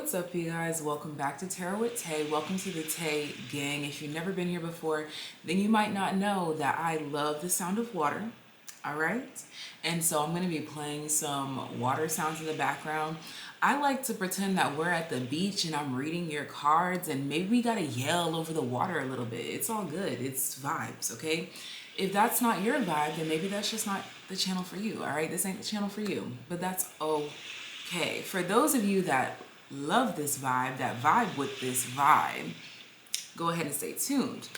What's up, you guys? Welcome back to Tarot with Tay. Welcome to the Tay gang. If you've never been here before, then you might not know that I love the sound of water. All right, and so I'm going to be playing some water sounds in the background. I like to pretend that we're at the beach and I'm reading your cards, and maybe we gotta yell over the water a little bit. It's all good. It's vibes, okay? If that's not your vibe, then maybe that's just not the channel for you. All right, this ain't the channel for you, but that's okay. For those of you that love this vibe, that vibe with this vibe, go ahead and stay tuned.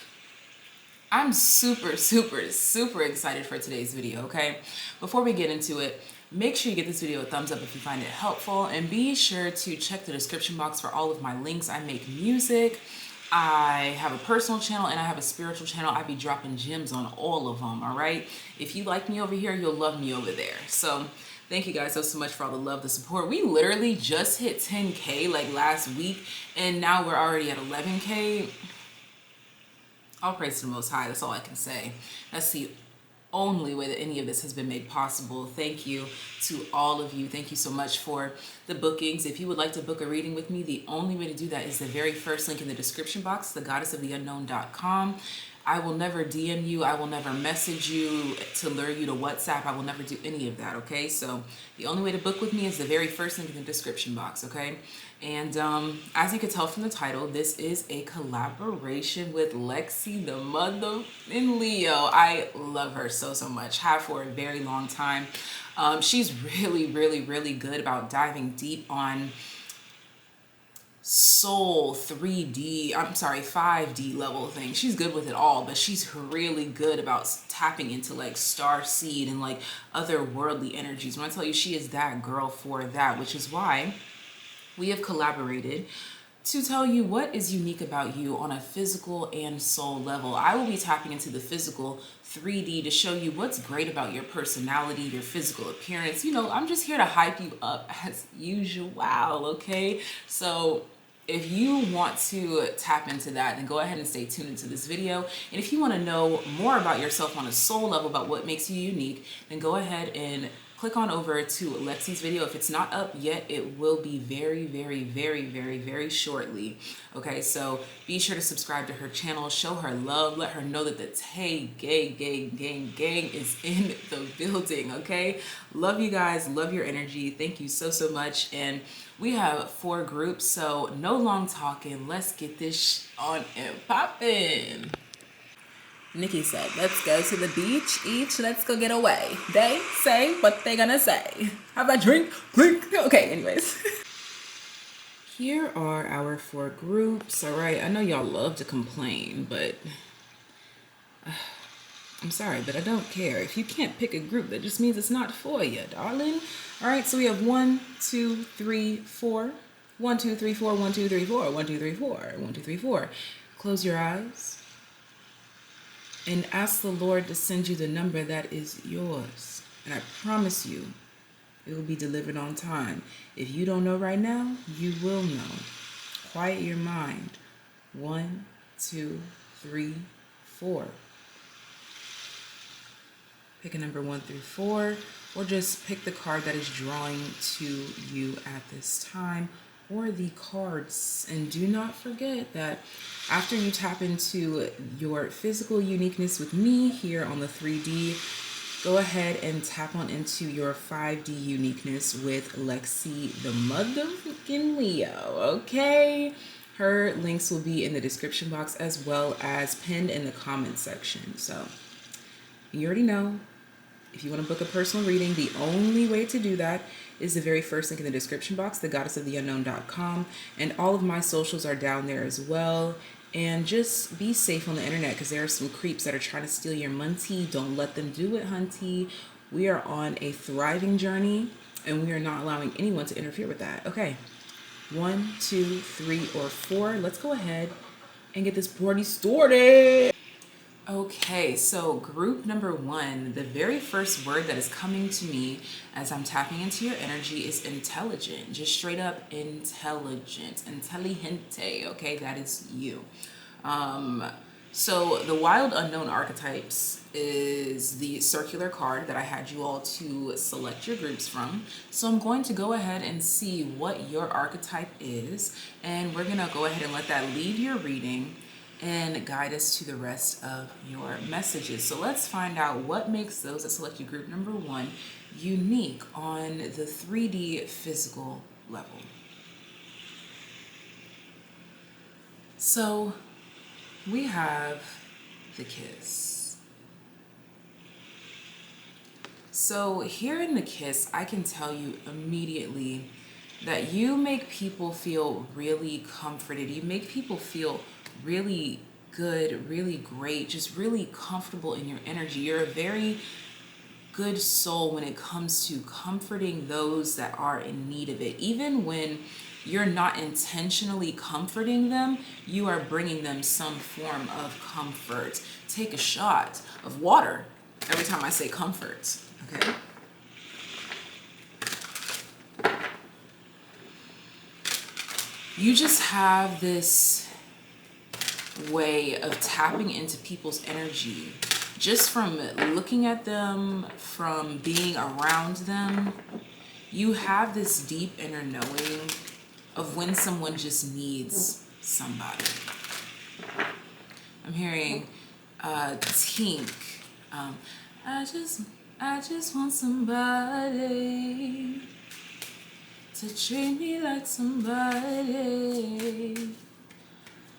I'm super excited for today's video, okay? Before we get into it, make sure you give this video a thumbs up if you find it helpful, and be sure to check the description box for all of my links. I make music, I have a personal channel, and I have a spiritual channel. I be dropping gems on all of them, all right? If you like me over here, you'll love me over there. So thank you guys so much for all the love, the support. We literally just hit 10K like last week, and now we're already at 11K. All praise to the Most High. That's all I can say. That's the only way that any of this has been made possible. Thank you to all of you. Thank you so much for the bookings. If you would like to book a reading with me, the only way to do that is the very first link in the description box, thegoddessoftheunknown.com. I will never DM you. I will never message you to lure you to WhatsApp. I will never do any of that, okay? So the only way to book with me is the very first link in the description box, okay? And as you can tell from the title, this is a collaboration with Lexi the Mother in Leo. I love her so much. Have for a very long time. She's really good about diving deep on soul 5D level thing. She's good with it all, but she's really good about tapping into like star seed and like otherworldly energies. When I tell you she is that girl for that, which is why we have collaborated to tell you what is unique about you on a physical and soul level. I will be tapping into the physical 3D to show you what's great about your personality, your physical appearance. You know, I'm just here to hype you up as usual, okay? So if you want to tap into that, then go ahead and stay tuned into this video. And if you want to know more about yourself on a soul level, about what makes you unique, then go ahead and click on over to Lexi's video. If it's not up yet, it will be very shortly. Okay, so be sure to subscribe to her channel, show her love, let her know that the Tay gang is in the building, okay? Love you guys, love your energy. Thank you so much. And we have 4 groups, so no long talking. Let's get this on and poppin'. Nikki said, let's go to the beach, let's go get away. They say what they gonna say. Have a drink, clink. Okay, anyways. Here are our 4 groups, all right? I know y'all love to complain, but I'm sorry, but I don't care. If you can't pick a group, that just means it's not for you, darling. All right, so we have 1, 2, 3, 4. 1, 2, 3, 4, 1, 2, 3, 4, 1, 2, 3, 4, 1, 2, 3, 4. Close your eyes and ask the Lord to send you the number that is yours. And I promise you, it will be delivered on time. If you don't know right now, you will know. Quiet your mind. 1, 2, 3, 4. Pick a number 1 through 4, or just pick the card that is drawing to you at this time, or the cards. And do not forget that after you tap into your physical uniqueness with me here on the 3D, go ahead and tap on into your 5D uniqueness with Lexi the motherfucking Leo, okay? Her links will be in the description box as well as pinned in the comment section. So you already know. If you want to book a personal reading, the only way to do that is the very first link in the description box, thegoddessoftheunknown.com. And all of my socials are down there as well. And just be safe on the internet, because there are some creeps that are trying to steal your money. Don't let them do it, hunty. We are on a thriving journey, and we are not allowing anyone to interfere with that. Okay, 1, 2, 3, or 4. Let's go ahead and get this party started. Okay, so group number 1, the very first word that is coming to me as I'm tapping into your energy is intelligent. Just straight up intelligent. Intelligente, okay? That is you. So the Wild Unknown Archetypes is the circular card that I had you all to select your groups from. So I'm going to go ahead and see what your archetype is, and we're gonna go ahead and let that lead your reading and guide us to the rest of your messages. So let's find out what makes those that select your group number 1 unique on the 3D physical level. So we have the Kiss. So here in the Kiss, I can tell you immediately that you make people feel really comforted. You make people feel really good, really great, just really comfortable in your energy. You're a very good soul when it comes to comforting those that are in need of it. Even when you're not intentionally comforting them, you are bringing them some form of comfort. Take a shot of water every time I say comfort, okay? You just have this way of tapping into people's energy just from looking at them, from being around them. You have this deep inner knowing of when someone just needs somebody. I'm hearing Tink. I just want somebody to treat me like somebody.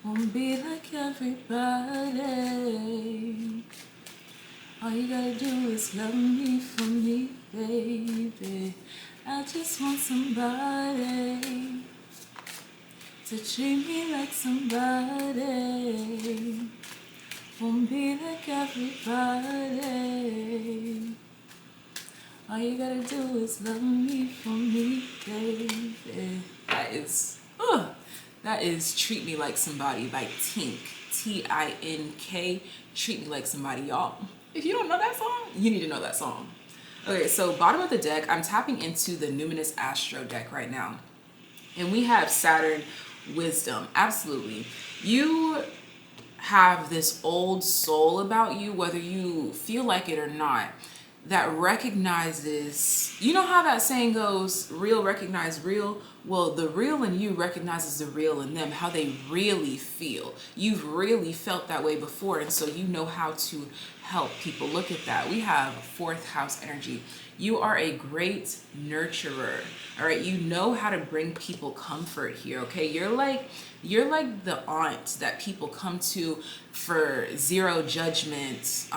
Won't be like everybody. All you gotta do is love me for me, baby. I just want somebody to treat me like somebody. Won't be like everybody. All you gotta do is love me for me, baby. That is Treat Me Like Somebody by Tink. Tink. Treat Me Like Somebody, y'all. If you don't know that song, you need to know that song. Okay, so bottom of the deck, I'm tapping into the Numinous Astro deck right now. And we have Saturn Wisdom. Absolutely. You have this old soul about you, whether you feel like it or not, that recognizes, you know how that saying goes, real recognize real? Well, the real in you recognizes the real in them, how they really feel. You've really felt that way before, and so you know how to help people. Look at that. We have 4th house energy. You are a great nurturer. All right, you know how to bring people comfort here, okay? You're like the aunt that people come to for zero judgment,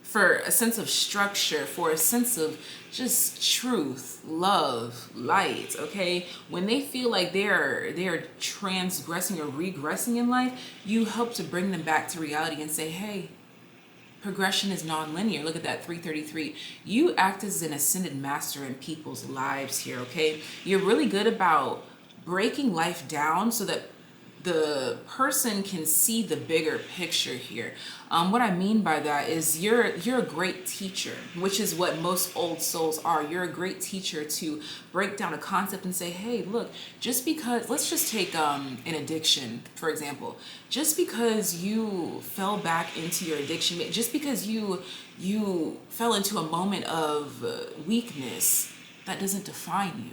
for a sense of structure, for a sense of just truth, love, light, okay? When they feel like they're transgressing or regressing in life, you help to bring them back to reality and say, hey, progression is non-linear. Look at that, 333. You act as an ascended master in people's lives here, okay? You're really good about breaking life down so that the person can see the bigger picture here. What I mean by that is you're a great teacher, which is what most old souls are. You're a great teacher to break down a concept and say, hey, look, just because, let's just take an addiction, for example. Just because you fell back into your addiction, just because you fell into a moment of weakness, that doesn't define you.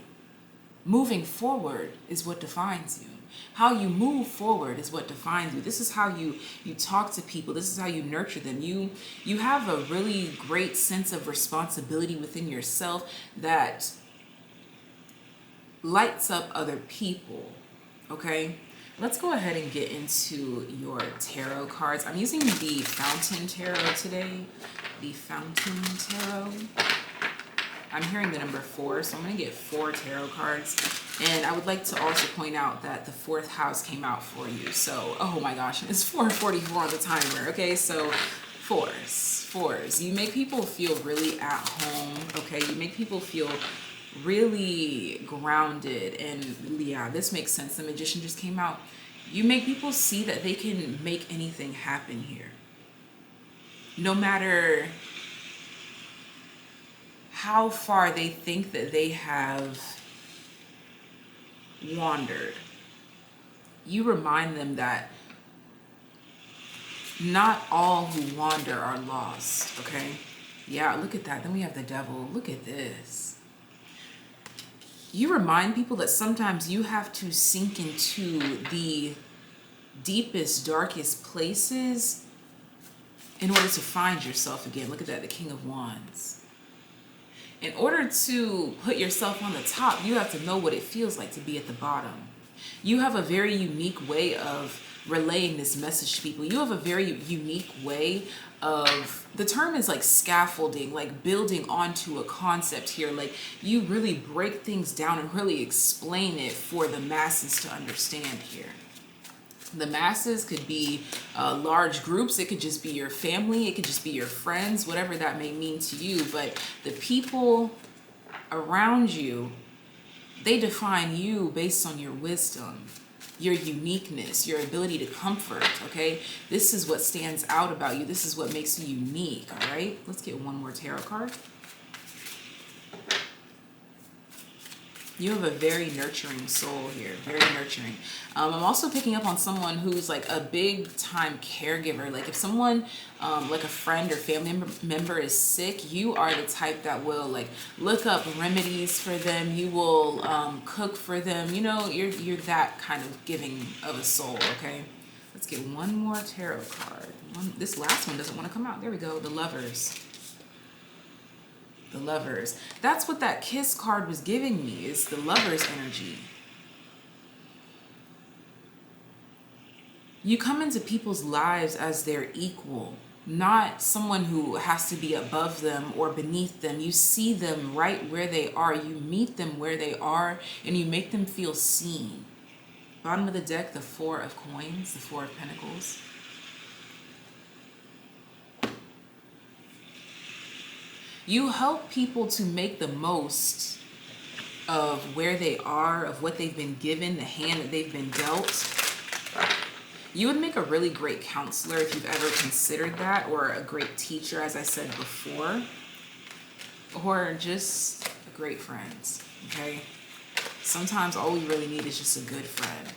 Moving forward is what defines you. How you move forward is what defines you. This is how you talk to people. This is how you nurture them. You have a really great sense of responsibility within yourself that lights up other people, okay? Let's go ahead and get into your tarot cards. I'm using the Fountain Tarot today. The Fountain Tarot. I'm hearing the number 4, so I'm going to get 4 tarot cards. And I would like to also point out that the 4th house came out for you. So, oh my gosh, it's 4:44 on the timer, okay? So, 4s. You make people feel really at home, okay? You make people feel really grounded. And yeah, this makes sense. The Magician just came out. You make people see that they can make anything happen here. No matter how far they think that they have wandered, you remind them that Not all who wander are lost, okay? Yeah, look at that. Then we have the devil. Look at this. You remind people that sometimes you have to sink into the deepest, darkest places in order to find yourself again. Look at that, the King of Wands. In order to put yourself on the top, you have to know what it feels like to be at the bottom. You have a very unique way of relaying this message to people. You have a very unique way of, the term is like scaffolding, like building onto a concept here. Like you really break things down and really explain it for the masses to understand here. The masses could be large groups. It could just be your family. It could just be your friends, whatever that may mean to you. But the people around you, they define you based on your wisdom, your uniqueness, your ability to comfort, okay? This is what stands out about you. This is what makes you unique, all right? Let's get one more tarot card. You have a very nurturing soul here, very nurturing. I'm also picking up on someone who's like a big time caregiver. Like if someone, like a friend or family member is sick, you are the type that will like look up remedies for them. You will cook for them. You know, you're that kind of giving of a soul, okay? Let's get one more tarot card. This last one doesn't want to come out. There we go, the Lovers. The Lovers. That's what that Kiss card was giving me, is the Lovers energy. You come into people's lives as their equal, not someone who has to be above them or beneath them. You see them right where they are. You meet them where they are and you make them feel seen. Bottom of the deck, the Four of Coins, the Four of Pentacles. You help people to make the most of where they are, of what they've been given, the hand that they've been dealt. You would make a really great counselor if you've ever considered that, or a great teacher, as I said before, or just a great friend, okay? Sometimes all we really need is just a good friend.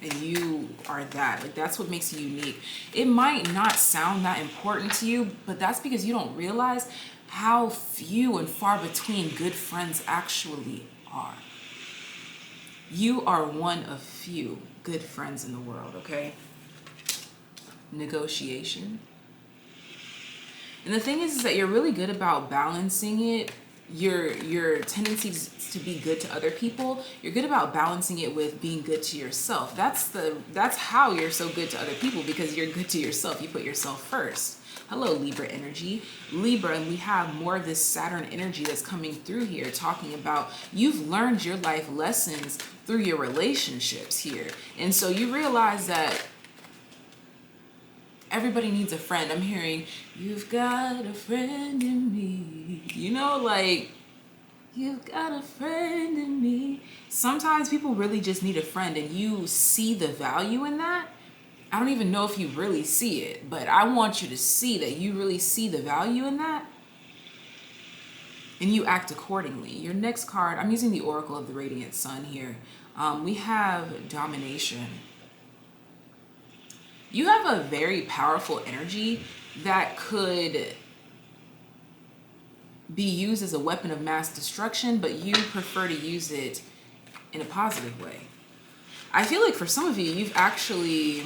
And you are that. Like, that's what makes you unique. It might not sound that important to you, but that's because you don't realize how few and far between good friends actually are. You are one of few good friends in the world, okay? Negotiation. And the thing is that you're really good about balancing it. Your tendencies to be good to other people, you're good about balancing it with being good to yourself. That's how you're so good to other people, because you're good to yourself. You put yourself first. Hello, Libra energy. Libra, and we have more of this Saturn energy that's coming through here, talking about you've learned your life lessons through your relationships here. And so you realize that everybody needs a friend. I'm hearing, you've got a friend in me. You know, like, you've got a friend in me. Sometimes people really just need a friend, and you see the value in that. I don't even know if you really see it, but I want you to see that you really see the value in that, and you act accordingly. Your next card, I'm using the Oracle of the Radiant Sun here. We have Domination. You have a very powerful energy that could be used as a weapon of mass destruction, but you prefer to use it in a positive way. I feel like for some of you, you've actually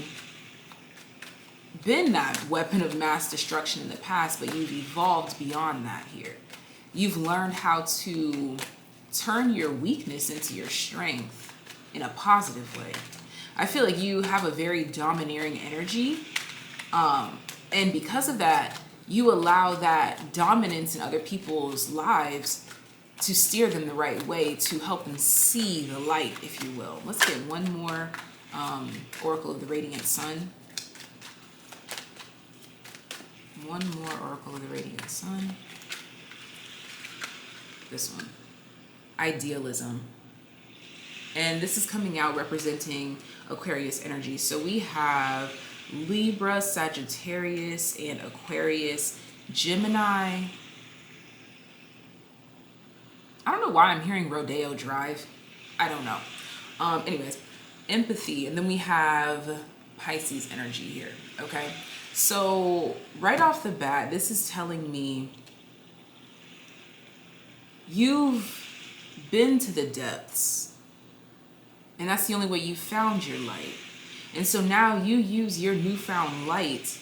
been that weapon of mass destruction in the past, but you've evolved beyond that here. You've learned how to turn your weakness into your strength in a positive way. I feel like you have a very domineering energy, and because of that, you allow that dominance in other people's lives to steer them the right way, to help them see the light, if you will. Let's get one more Oracle of the Radiant Sun. One more Oracle of the Radiant Sun. This one. Idealism. And this is coming out representing Aquarius energy. So we have Libra, Sagittarius, and Aquarius, Gemini. I don't know why I'm hearing Rodeo Drive. I don't know. Anyways, empathy. And then we have Pisces energy here, okay? So right off the bat, this is telling me you've been to the depths, and that's the only way you found your light. And so now you use your newfound light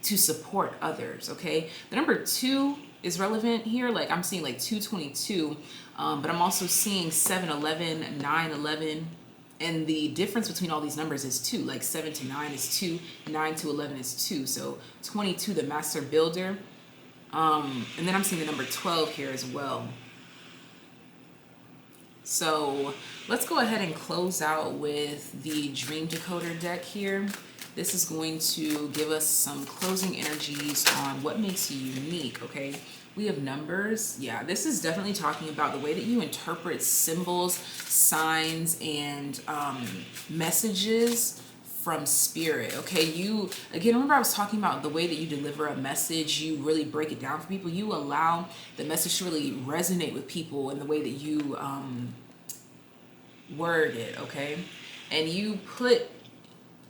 to support others, okay? The number 2 is relevant here. Like I'm seeing like 222, but I'm also seeing 711, 911, and the difference between all these numbers is 2. Like 7 to 9 is 2, 9 to 11 is 2. So 22, the master builder. And then I'm seeing the number 12 here as well. So let's go ahead and close out with the Dream Decoder deck here. This is going to give us some closing energies on what makes you unique, okay? We have numbers. Yeah, this is definitely talking about the way that you interpret symbols, signs, and messages from spirit, okay? You, again, remember I was talking about the way that you deliver a message, you really break it down for people. You allow the message to really resonate with people in the way that you word it, okay? And you put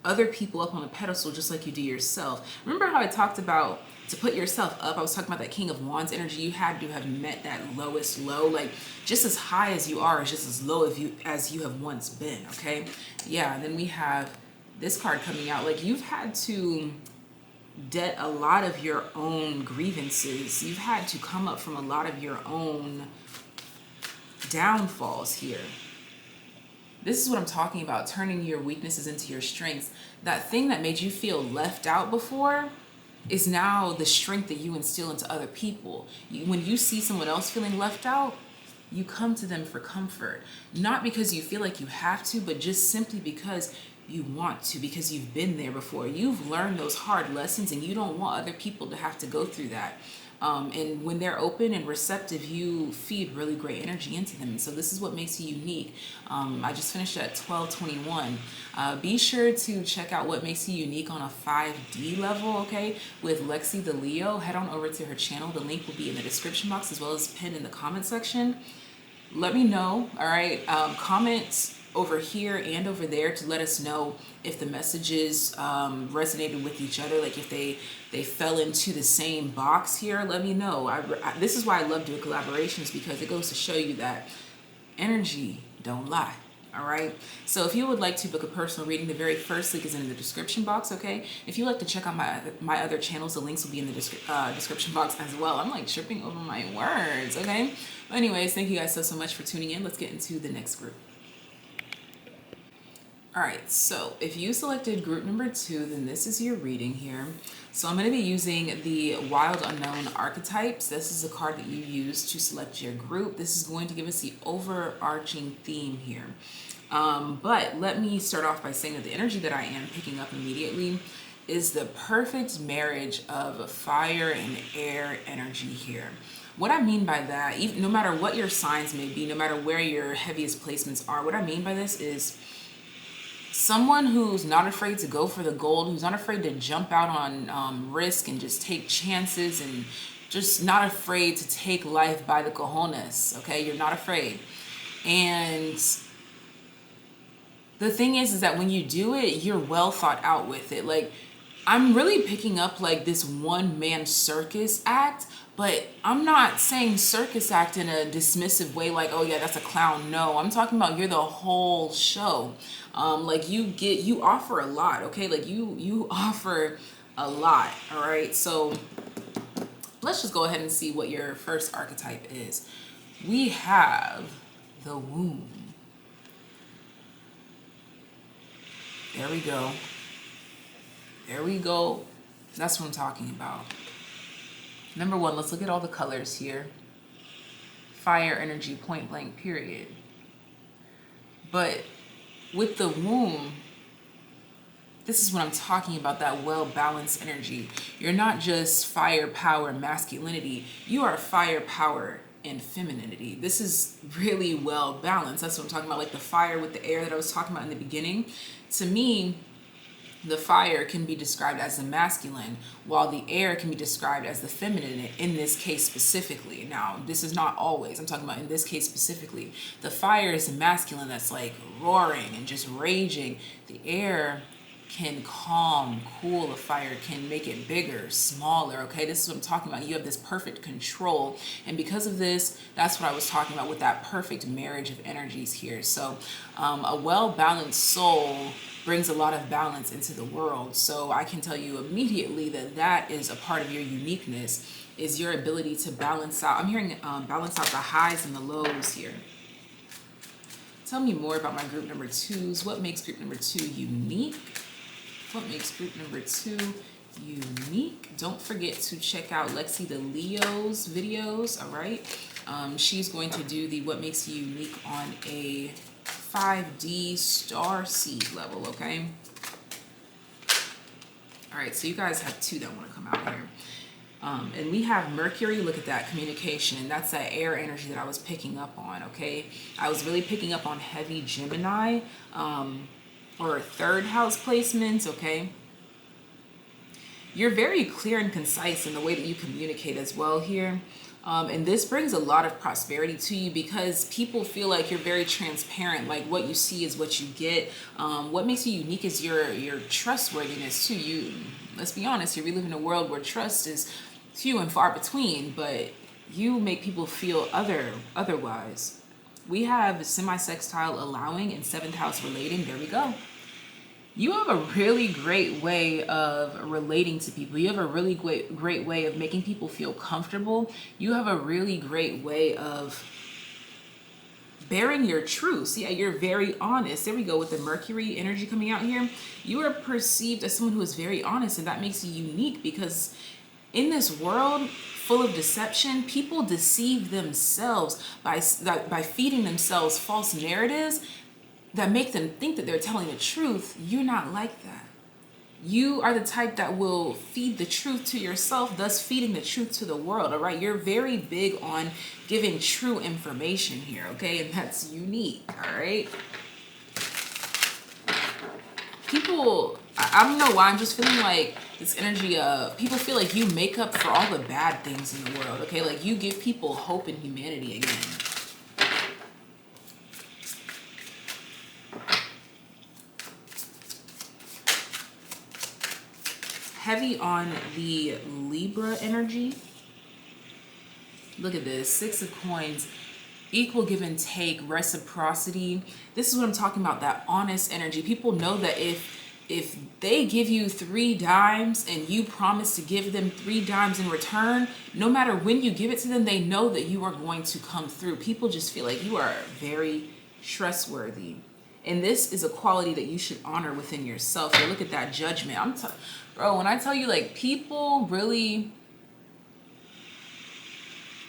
other people up on a pedestal just like you do yourself. Remember how I talked about to put yourself up? I was talking about that King of Wands energy. You had to have met that lowest low. Like just as high as you are is just as low as you have once been, okay? Yeah, and then we have this card coming out. Like you've had to debt a lot of your own grievances. You've had to come up from a lot of your own downfalls here. This is what I'm talking about, turning your weaknesses into your strengths. That thing that made you feel left out before is now the strength that you instill into other people. When you see someone else feeling left out, you come to them for comfort. Not because you feel like you have to, but just simply because you want to, because you've been there before. You've learned those hard lessons and you don't want other people to have to go through that. And when they're open and receptive, you feed really great energy into them. And so this is what makes you unique. I just finished at 1221. Be sure to check out what makes you unique on a 5D level, okay? With Lexi the Leo. Head on over to her channel. The link will be in the description box as well as pinned in the comment section. Let me know, all right? Comment over here and over there to let us know if the messages resonated with each other, like if they fell into the same box here. Let me know. This is why I love doing collaborations, because it goes to show you that energy don't lie. All right, so if you would like to book a personal reading, the very first link is in the description box, okay? If you'd like to check out my other channels, the links will be in the description box as well. I'm like tripping over my words, okay? But anyways, thank you guys so much for tuning in. Let's get into the next group. All right, so if you selected group number 2, then this is your reading here. So I'm going to be using the Wild Unknown Archetypes. This is a card that you use to select your group. This is going to give us the overarching theme here. But let me start off by saying that the energy that I am picking up immediately is the perfect marriage of fire and air energy here. What I mean by that, even, no matter what your signs may be, no matter where your heaviest placements are, what I mean by this is someone who's not afraid to go for the gold, who's not afraid to jump out on risk and just take chances, and just not afraid to take life by the cojones, okay? You're not afraid. And the thing is that when you do it, you're well thought out with it. Like, I'm really picking up like this one-man circus act, but I'm not saying circus act in a dismissive way, like, oh yeah, that's a clown. No, I'm talking about you're the whole show. Like you offer a lot, okay? Like you offer a lot, all right? So let's just go ahead and see what your first archetype is. We have the womb. There we go. There we go. That's what I'm talking about. Number 1, let's look at all the colors here. Fire energy, point blank, period. But with the womb, this is what I'm talking about, that well-balanced energy. You're not just fire, power, masculinity. You are fire, power, and femininity. This is really well-balanced. That's what I'm talking about, like the fire with the air that I was talking about in the beginning. To me, the fire can be described as the masculine, while the air can be described as the feminine in this case specifically. Now, this is not always. I'm talking about in this case specifically. The fire is the masculine that's like roaring and just raging. The air can calm, cool a fire, can make it bigger, smaller, okay? This is what I'm talking about. You have this perfect control. And because of this, that's what I was talking about with that perfect marriage of energies here. So a well-balanced soul brings a lot of balance into the world. So I can tell you immediately that that is a part of your uniqueness, is your ability to balance out. I'm hearing balance out the highs and the lows here. Tell me more about my group number twos. What makes group number two unique? What makes group number two unique? Don't forget to check out Lexi the Leo's videos, all right? She's going to do the what makes you unique on a 5D star seed level, okay? All right, so you guys have two that want to come out here. And we have Mercury. Look at that, communication. That's that air energy that I was picking up on, okay? I was really picking up on heavy Gemini or third house placements, okay? You're very clear and concise in the way that you communicate as well here. And this brings a lot of prosperity to you because people feel like you're very transparent. Like what you see is what you get. What makes you unique is your trustworthiness too. Let's be honest, we live in a world where trust is few and far between, but you make people feel otherwise. We have semi-sextile allowing and 7th house relating. There we go. You have a really great way of relating to people. You have a really great way of making people feel comfortable. You have a really great way of bearing your truth. Yeah, you're very honest. There we go with the Mercury energy coming out here. You are perceived as someone who is very honest, and that makes you unique because in this world full of deception, people deceive themselves by feeding themselves false narratives that make them think that they're telling the truth. You're not like that. You are the type that will feed the truth to yourself, thus feeding the truth to the world, all right? You're very big on giving true information here, okay? And that's unique, all right? People, I don't know why, I'm just feeling like this energy of people feel like you make up for all the bad things in the world, okay? Like you give people hope in humanity again. Heavy on the Libra energy. Look at this, 6 of coins, equal give and take, reciprocity. This is what I'm talking about, that honest energy. People know that if they give you 3 dimes and you promise to give them 3 dimes in return, no matter when you give it to them, they know that you are going to come through. People just feel like you are very trustworthy. And this is a quality that you should honor within yourself. So look at that judgment. Bro, when I tell you, like, people really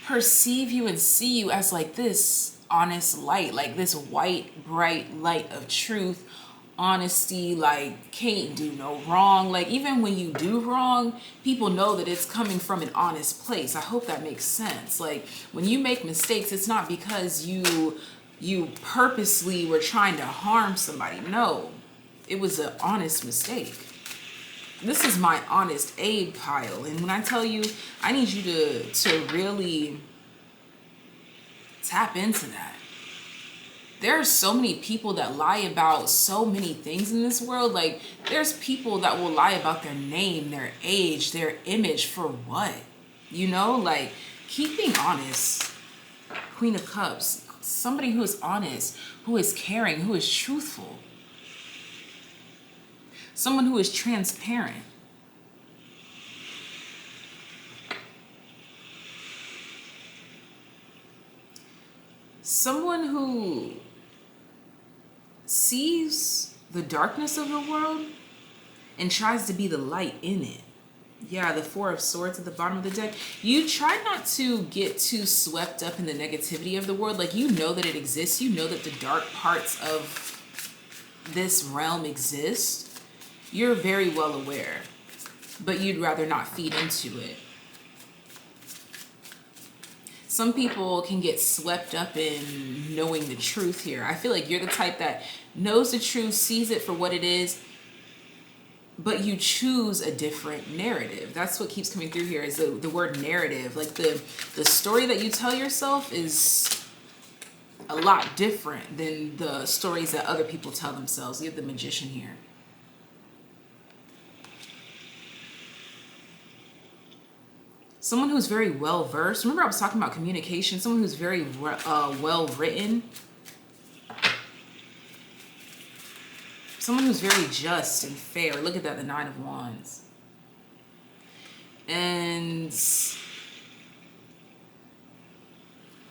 perceive you and see you as like this honest light, like this white, bright light of truth, honesty, like can't do no wrong. Like even when you do wrong, people know that it's coming from an honest place. I hope that makes sense. Like when you make mistakes, it's not because you purposely were trying to harm somebody. No, it was an honest mistake. This is my honest aid pile. And when I tell you, I need you to really tap into that. There are so many people that lie about so many things in this world. Like there's people that will lie about their name, their age, their image for what? You know, like keep being honest. Queen of Cups, somebody who is honest, who is caring, who is truthful. Someone who is transparent. Someone who sees the darkness of the world and tries to be the light in it. Yeah, the 4 of Swords at the bottom of the deck. You try not to get too swept up in the negativity of the world. Like you know that it exists. You know that the dark parts of this realm exist. You're very well aware, but you'd rather not feed into it. Some people can get swept up in knowing the truth here. I feel like you're the type that knows the truth, sees it for what it is, but you choose a different narrative. That's what keeps coming through here is the word narrative. Like the story that you tell yourself is a lot different than the stories that other people tell themselves. You have the Magician here. Someone who's very well versed. Remember I was talking about communication. Someone who's very well written. Someone who's very just and fair. Look at that, the Nine of Wands. And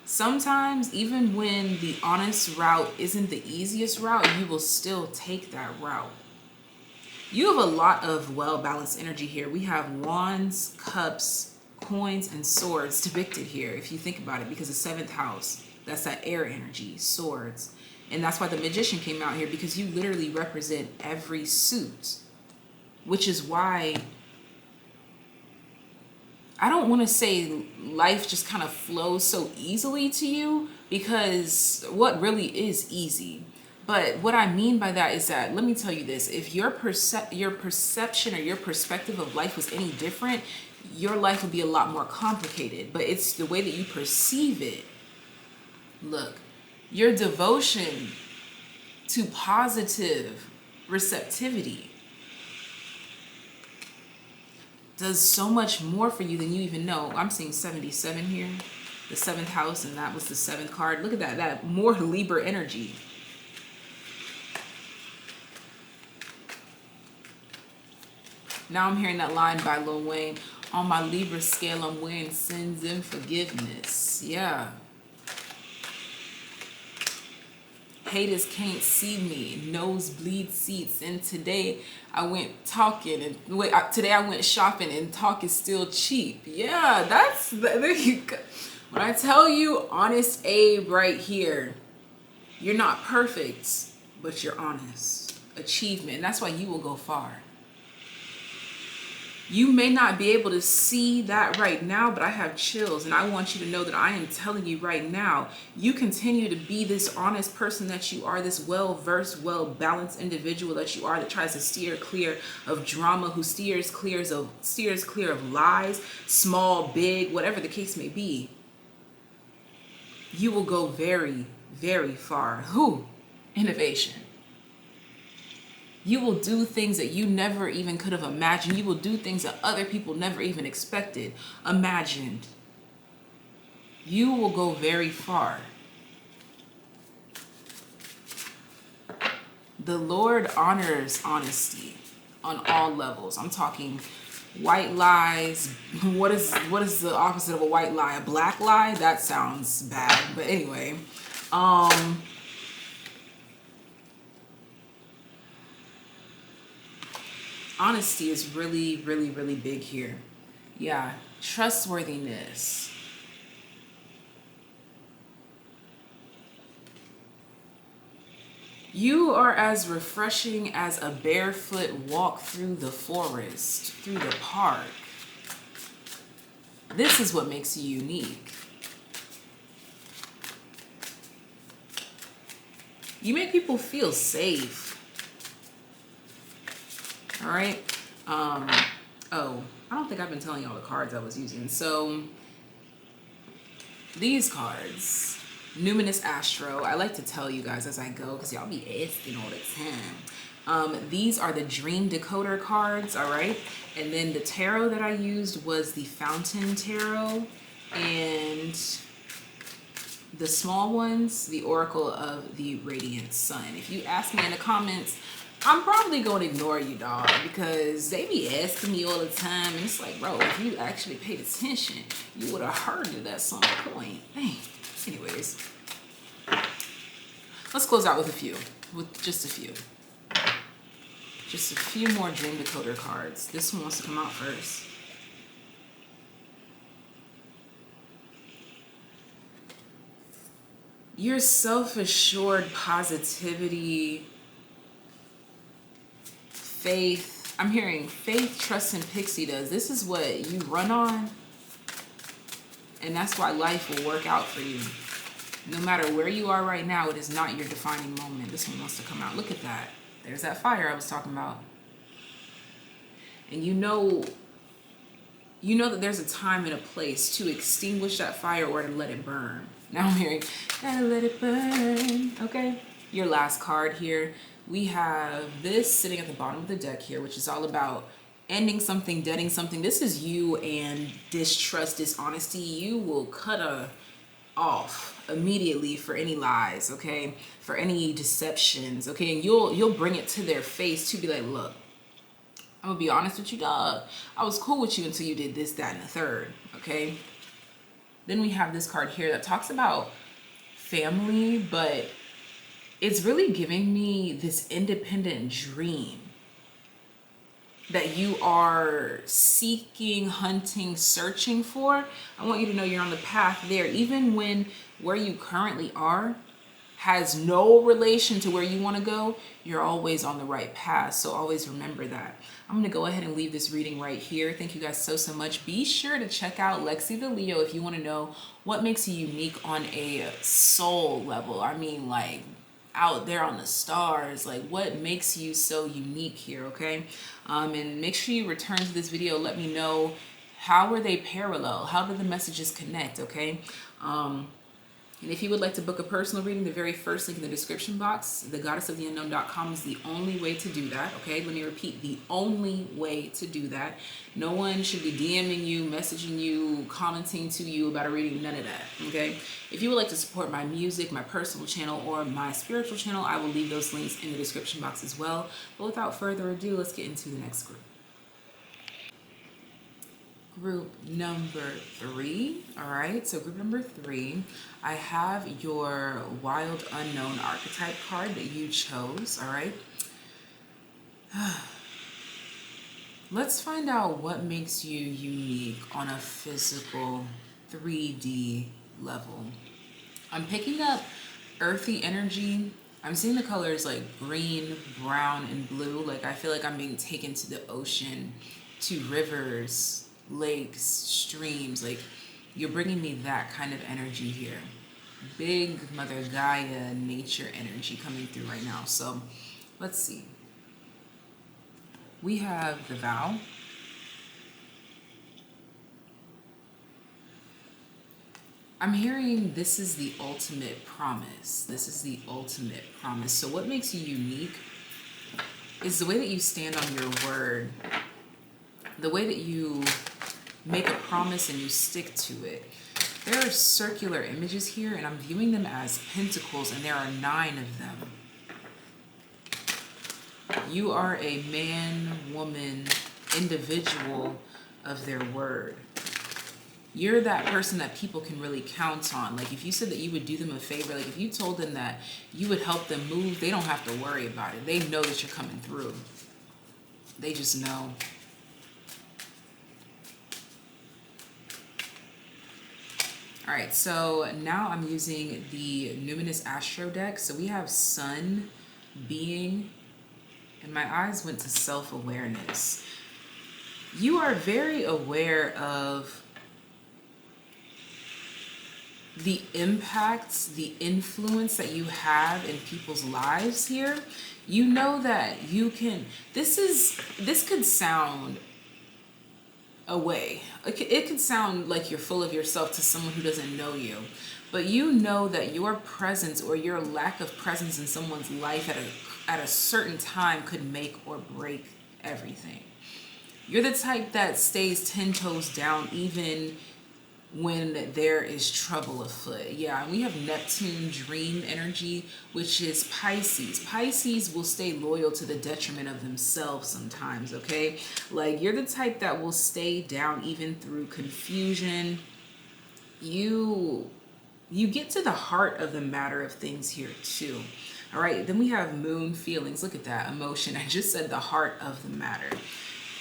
sometimes, even when the honest route isn't the easiest route, you will still take that route. You have a lot of well-balanced energy here. We have Wands, Cups, Coins, and Swords depicted here, if you think about it, because the 7th house, that's that air energy, Swords. And that's why the Magician came out here, because you literally represent every suit, which is why I don't want to say life just kind of flows so easily to you, because what really is easy? But what I mean by that is that, let me tell you this, if your perception or your perspective of life was any different, your life would be a lot more complicated. But it's the way that you perceive it. Look, your devotion to positive receptivity does so much more for you than you even know. I'm seeing 77 here, the 7th house, and that was the 7th card. Look at that, that more Libra energy. Now I'm hearing that line by Lil Wayne, on my Libra scale, I'm weighing sins and forgiveness. Yeah. Haters can't see me, nosebleed seats. And today I went talking, and today I went shopping, and talk is still cheap. Yeah, there you go. When I tell you, honest Abe right here, you're not perfect, but you're honest. Achievement, and that's why you will go far. You may not be able to see that right now, but I have chills, and I want you to know that I am telling you right now, you continue to be this honest person that you are, this well-versed, well-balanced individual that you are, that tries to steer clear of drama, who steers clear of lies, small, big, whatever the case may be. You will go very, very far. Innovation. You will do things that you never even could have imagined. You will do things that other people never even imagined. You will go very far. The Lord honors honesty on all levels. I'm talking white lies. What is the opposite of a white lie? A black lie? That sounds bad. But anyway, honesty is really, really, really big here. Yeah, trustworthiness. You are as refreshing as a barefoot walk through the forest, through the park. This is what makes you unique. You make people feel safe. All right. Oh, I don't think I've been telling y'all the cards I was using. So these cards, Numinous Astro, I like to tell you guys as I go, because y'all be asking all the time. These are the Dream Decoder cards, all right? And then the tarot that I used was the Fountain Tarot, and the small ones, the Oracle of the Radiant Sun. If you ask me in the comments, I'm probably going to ignore you, dog, because they be asking me all the time, and it's like, bro, if you actually paid attention, you would have heard it at some point. Dang. Anyways, let's close out with just a few. Just a few more Dream Decoder cards. This one wants to come out first. Your self-assured positivity, faith. I'm hearing faith, trust, and pixie dust. This is what you run on, and that's why life will work out for you. No matter where you are right now, it is not your defining moment. This one wants to come out. Look at that. There's that fire I was talking about. And you know that there's a time and a place to extinguish that fire or to let it burn. Now I'm hearing, gotta let it burn. Okay. Your last card here. We have this sitting at the bottom of the deck here, which is all about ending something, deading something. This is you and distrust, dishonesty. You will cut off immediately for any lies, okay? For any deceptions, okay? And you'll bring it to their face to be like, look, I'm gonna be honest with you, dog. I was cool with you until you did this, that, and the third, okay? Then we have this card here that talks about family, but it's really giving me this independent dream that you are seeking, hunting, searching for. I want you to know you're on the path there, even when where you currently are has no relation to where you want to go. You're always on the right path, so always remember that. I'm going to go ahead and leave this reading right here. Thank you guys so much. Be sure to check out Lexi the Leo if you want to know what makes you unique on a soul level. I mean, like out there on the stars, like what makes you so unique here, okay? And make sure you return to this video. Let me know, how were they parallel? How did the messages connect, okay? And if you would like to book a personal reading, the very first link in the description box, thegoddessoftheunknown.com, is the only way to do that, okay? Let me repeat, the only way to do that. No one should be DMing you, messaging you, commenting to you about a reading, none of that, okay? If you would like to support my music, my personal channel, or my spiritual channel, I will leave those links in the description box as well. But without further ado, let's get into the next group. Group number 3. All right, so group number 3, I have your Wild Unknown archetype card that you chose. All right, let's find out what makes you unique on a physical 3D level. I'm picking up earthy energy. I'm seeing the colors like green, brown, and blue. Like I feel like I'm being taken to the ocean, to rivers, lakes, streams. Like you're bringing me that kind of energy here. Big Mother Gaia nature energy coming through right now. So let's see. We have the vow. I'm hearing this is the ultimate promise. This is the ultimate promise. So what makes you unique is the way that you stand on your word, the way that you make a promise and you stick to it. There are circular images here, and I'm viewing them as pentacles, and there are 9 of them. You are a man, woman, individual of their word. You're that person that people can really count on. Like if you said that you would do them a favor, like if you told them that you would help them move, they don't have to worry about it. They know that you're coming through. They just know. All right, so now I'm using the Numinous Astro deck. So we have Sun, Being, and my eyes went to self-awareness. You are very aware of the impacts, the influence that you have in people's lives here. You know that you can, this could sound away. It could sound like you're full of yourself to someone who doesn't know you, but you know that your presence or your lack of presence in someone's life at a certain time could make or break everything. You're the type that stays 10 toes down even when there is trouble afoot. Yeah, and we have Neptune dream energy, which is Pisces. Pisces will stay loyal to the detriment of themselves sometimes, okay? Like you're the type that will stay down even through confusion. You get to the heart of the matter of things here too. All right, then we have moon feelings. Look at that emotion. I just said the heart of the matter.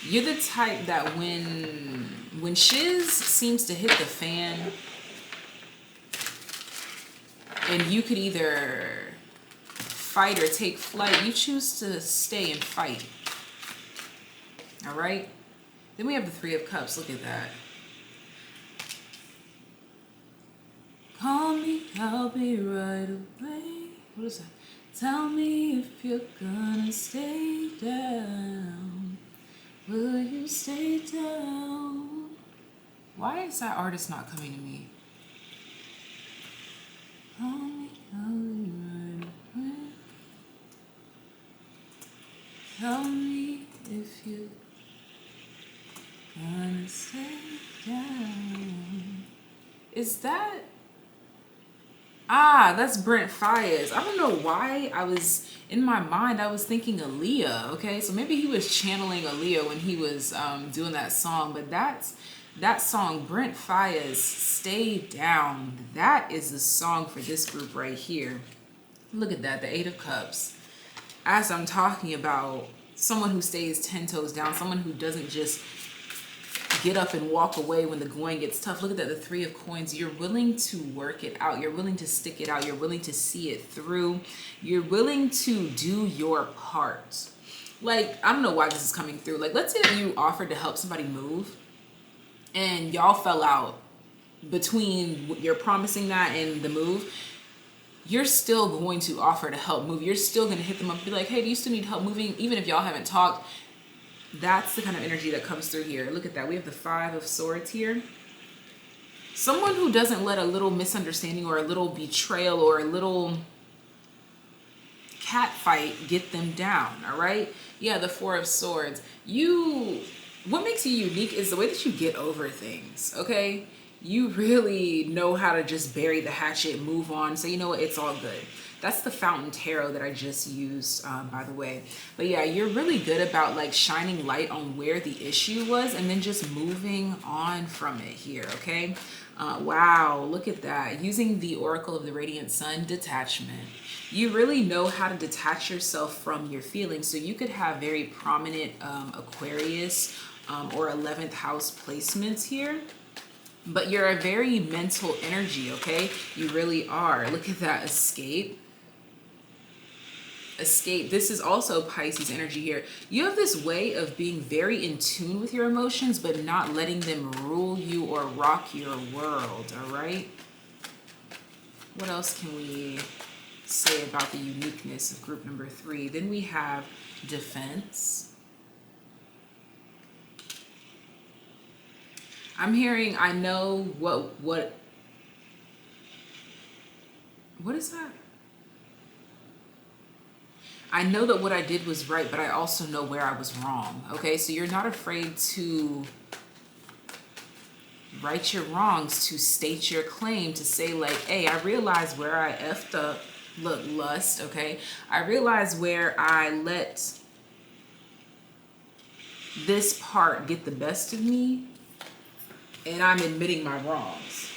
You're the type that when shiz seems to hit the fan, and you could either fight or take flight, you choose to stay and fight. All right? Then we have the 3 of Cups. Look at that. Call me, I'll be right away. What is that? Tell me if you're gonna stay down. Will you stay down? Why is that artist not coming to me? Call me, I'll be right away. Tell me if you Wanna stay down. Is that? Ah, that's Brent Fayez. I don't know why I was in my mind. I was thinking Aaliyah. Okay, so maybe he was channeling Aaliyah when he was doing that song. But that song, Brent Fayez, "Stay Down." That is the song for this group right here. Look at that, the Eight of Cups. As I'm talking about someone who stays 10 toes down, someone who doesn't just get up and walk away when the going gets tough. Look at that, the Three of Coins. You're willing to work it out. You're willing to stick it out. You're willing to see it through. You're willing to do your part. Like, I don't know why this is coming through. Like, let's say that you offered to help somebody move and y'all fell out between you're promising that and the move. You're still going to offer to help move. You're still going to hit them up and be like, hey, do you still need help moving? Even if y'all haven't talked. That's the kind of energy that comes through here. Look at that. We have the Five of Swords here. Someone who doesn't let a little misunderstanding or a little betrayal or a little cat fight get them down, all right? Yeah, the Four of Swords. What makes you unique is the way that you get over things, okay? You really know how to just bury the hatchet, move on. So you know what? It's all good. That's the Fountain Tarot that I just used, by the way. But yeah, you're really good about like shining light on where the issue was and then just moving on from it here, okay? Wow, look at that. Using the Oracle of the Radiant Sun, detachment. You really know how to detach yourself from your feelings. So you could have very prominent Aquarius or 11th house placements here. But you're a very mental energy, okay? You really are. Look at that, escape. Escape. This is also Pisces energy here. You have this way of being very in tune with your emotions, but not letting them rule you or rock your world, all right? What else can we say about the uniqueness of group number 3? Then we have defense. I'm hearing, I know what is that? I know that what I did was right, but I also know where I was wrong. Okay, so you're not afraid to right your wrongs, to state your claim, to say like, hey, I realize where I effed up. Look, lust, okay? I realize where I let this part get the best of me, and I'm admitting my wrongs.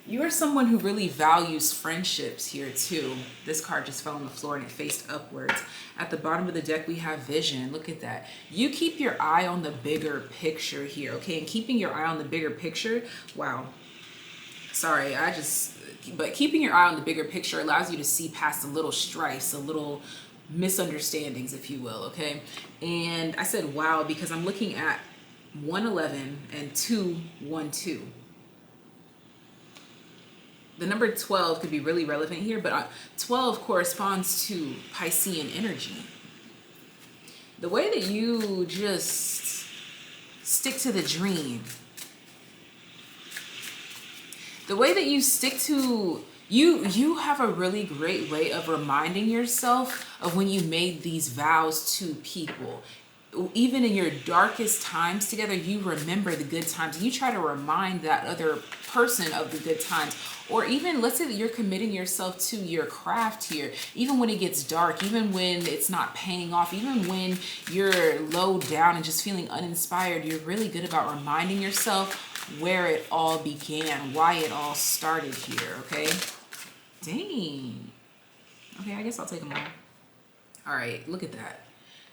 You are someone who really values friendships here too. This card just fell on the floor and it faced upwards. At the bottom of the deck, we have vision. Look at that. You keep your eye on the bigger picture here, okay? And keeping your eye on the bigger picture, wow. Sorry, but keeping your eye on the bigger picture allows you to see past the little strifes, the little misunderstandings, if you will, okay? And I said wow because I'm looking at 111 and 212. The number 12 could be really relevant here, but 12 corresponds to Piscean energy. The way that you just stick to the dream, the way that you stick to, you have a really great way of reminding yourself of when you made these vows to people. Even in your darkest times together, you remember the good times. You try to remind that other person of the good times. Or even, let's say that you're committing yourself to your craft here. Even when it gets dark, even when it's not paying off, even when you're low down and just feeling uninspired, you're really good about reminding yourself where it all began, why it all started here, okay? Dang. Okay, I guess I'll take them all. All right, look at that.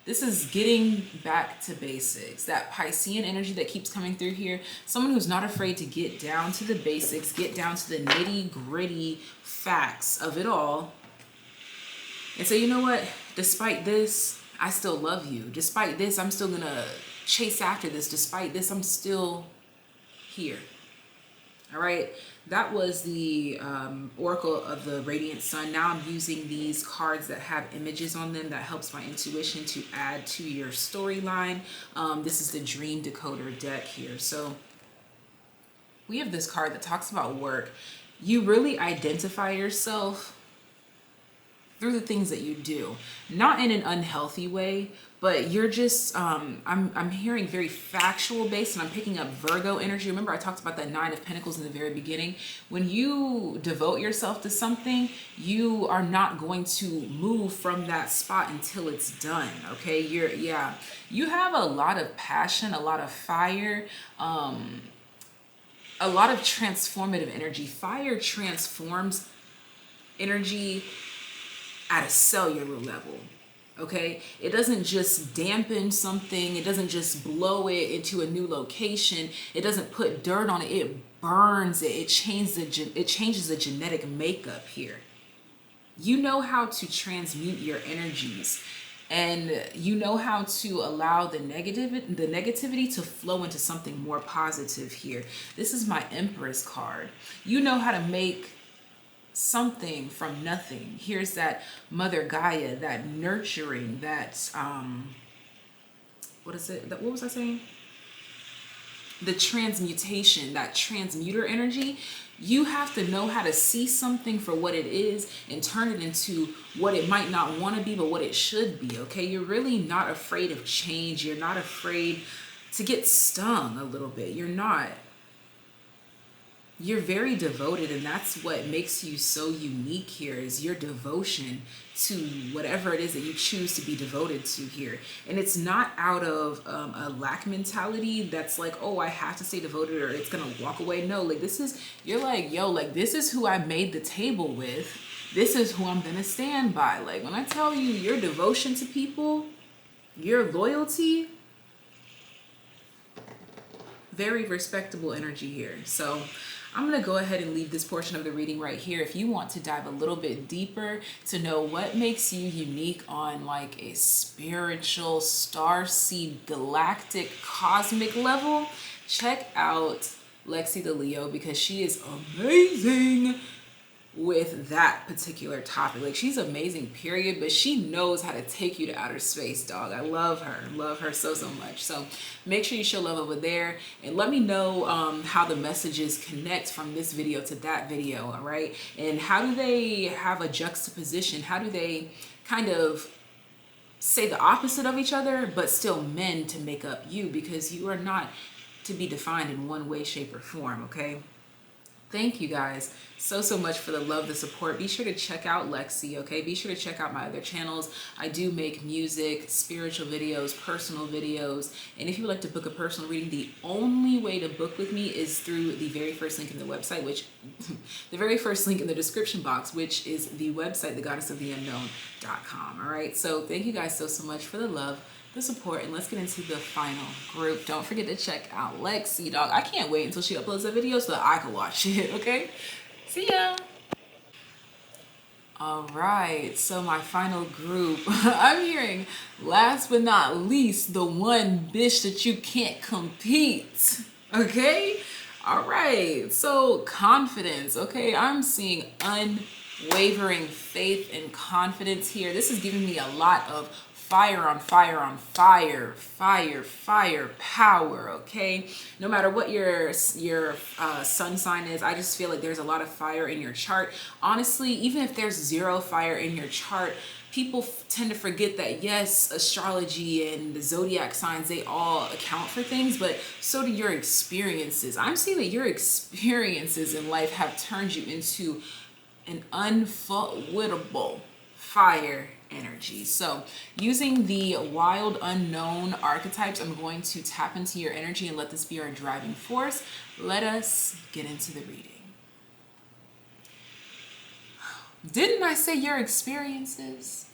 This is getting back to basics. That Piscean energy that keeps coming through here. Someone who's not afraid to get down to the basics, get down to the nitty gritty facts of it all. And say, you know what? Despite this, I still love you. Despite this, I'm still gonna chase after this. Despite this, I'm still here. All right. That was the Oracle of the Radiant Sun. Now I'm using these cards that have images on them that helps my intuition to add to your storyline. This is the Dream Decoder deck here. So we have this card that talks about work. You really identify yourself through the things that you do, not in an unhealthy way, but you're just I'm hearing very factual based, and I'm picking up Virgo energy. Remember I talked about that 9 of Pentacles in the very beginning. When you devote yourself to something, you are not going to move from that spot until it's done. Okay, you have a lot of passion, a lot of fire, a lot of transformative energy. Fire transforms energy at a cellular level. Okay, it doesn't just dampen something, it doesn't just blow it into a new location, it doesn't put dirt on it, it burns it, it changes the genetic makeup here. You know how to transmute your energies, and you know how to allow the negativity to flow into something more positive here. This is my Empress card. You know how to make something from nothing. Here's that Mother Gaia, that nurturing, that what is it? What was I saying? The transmutation, that transmuter energy. You have to know how to see something for what it is and turn it into what it might not want to be, but what it should be. Okay, you're really not afraid of change. You're not afraid to get stung a little bit. You're not. You're very devoted, and that's what makes you so unique here, is your devotion to whatever it is that you choose to be devoted to here. And it's not out of a lack mentality that's like, oh, I have to stay devoted or it's gonna walk away. No, like this is, you're like, yo, like this is who I made the table with. This is who I'm gonna stand by. Like when I tell you your devotion to people, your loyalty, very respectable energy here. So I'm going to go ahead and leave this portion of the reading right here. If you want to dive a little bit deeper to know what makes you unique on like a spiritual, starseed, galactic, cosmic level, check out Lexi the Leo, because she is amazing with that particular topic. Like she's amazing, period, but she knows how to take you to outer space, dog. I love her so much. So make sure you show love over there, and let me know how the messages connect from this video to that video. All right, and how do they have a juxtaposition? How do they kind of say the opposite of each other but still mend to make up you, because you are not to be defined in one way, shape, or form. Okay, thank you guys so much for the love, the support. Be sure to check out Lexi, okay? Be sure to check out my other channels. I do make music, spiritual videos, personal videos. And if you would like to book a personal reading, the only way to book with me is through the very first link in the website, which the very first link in the description box, which is the website, thegoddessoftheunknown.com. All right, so thank you guys so much for the love, the support, and let's get into the final group. Don't forget to check out Lexi, dog. I can't wait until she uploads a video so that I can watch it. Okay, see ya. All right, so my final group, I'm hearing last but not least, the one bitch that you can't compete. Okay, all right, so confidence. Okay, I'm seeing unwavering faith and confidence here. This is giving me a lot of fire on fire on fire, fire power. Okay, no matter what your sun sign is, I just feel like there's a lot of fire in your chart. Honestly, even if there's zero fire in your chart, people tend to forget that yes, astrology and the zodiac signs, they all account for things, but so do your experiences. I'm seeing that your experiences in life have turned you into an unforgettable fire energy. So using the wild unknown archetypes, I'm going to tap into your energy and let this be our driving force. Let us get into the reading. Didn't I say your experiences?